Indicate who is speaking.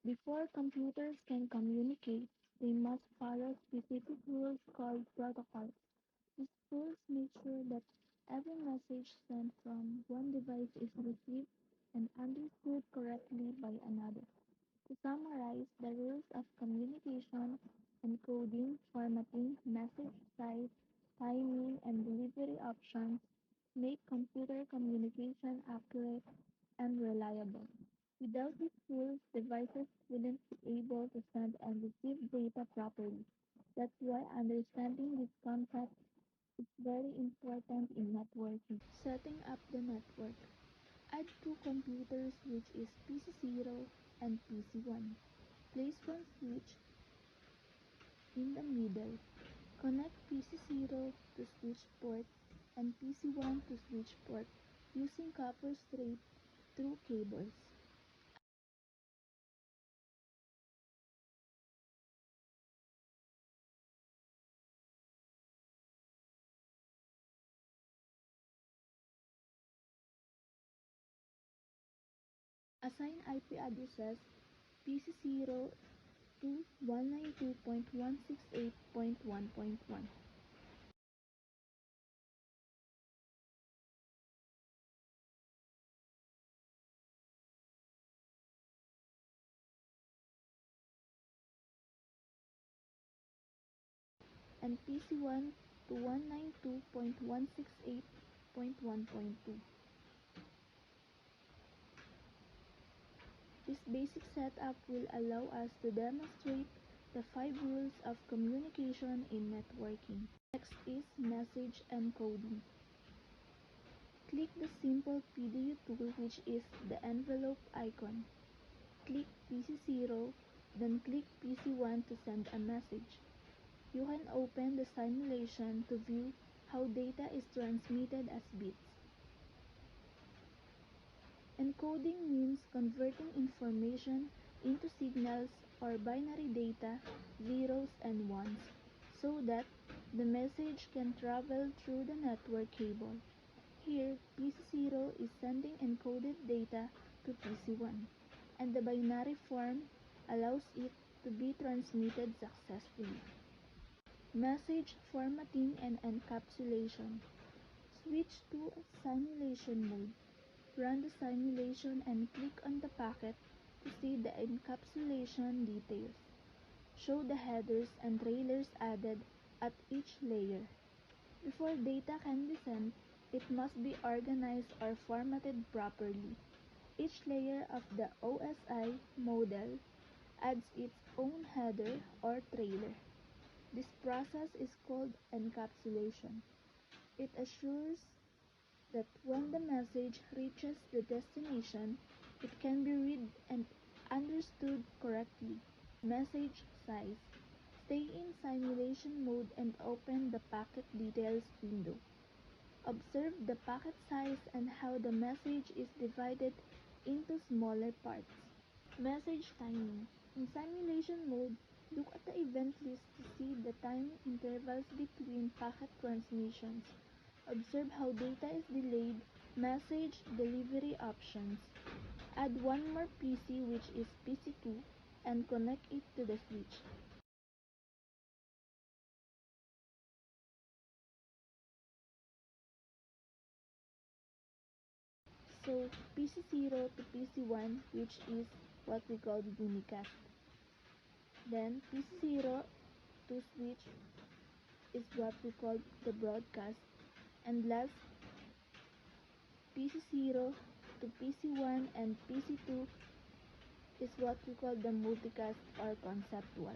Speaker 1: Before computers can communicate, they must follow specific rules called protocols. These rules make sure that every message sent from one device is received and understood correctly by another. To summarize, the rules of communication, encoding, formatting, message size, timing, and delivery options make computer communication accurate and reliable. Without these rules, devices wouldn't be able to send and receive data properly. That's why understanding this concept is very important in networking. Setting up the network. Add two computers, which is PC0 and PC1. Place one switch in the middle. Connect PC0 to switch port and PC1 to switch port using copper straight through cables. Assign IP addresses PC0 to 192.168.1.1 and PC1 to 192.168.1.2. This basic setup will allow us to demonstrate the 5 rules of communication in networking. Next is message encoding. Click the simple PDU tool, which is the envelope icon. Click PC0, then click PC1 to send a message. You can open the simulation to view how data is transmitted as bits. Encoding means converting information into signals or binary data, zeros and ones, so that the message can travel through the network cable. Here, PC0 is sending encoded data to PC1, and the binary form allows it to be transmitted successfully. Message formatting and encapsulation. Switch to simulation mode. Run the simulation and click on the packet to see the encapsulation details. Show the headers and trailers added at each layer. Before data can be sent, it must be organized or formatted properly. Each layer of the OSI model adds its own header or trailer. This process is called encapsulation. It assures that when the message reaches the destination, it can be read and understood correctly. Message size. Stay in simulation mode and open the packet details window. Observe the packet size and how the message is divided into smaller parts. Message timing. In simulation mode, look at the event list to see the time intervals between packet transmissions. Observe how data is delayed. Message delivery options. Add one more PC, which is PC2, and connect it to the switch. So PC0 to PC1, which is what we call the unicast. Then PC0 to switch is what we call the broadcast. And last, PC0 to PC1 and PC2 is what we call the multicast or conceptual.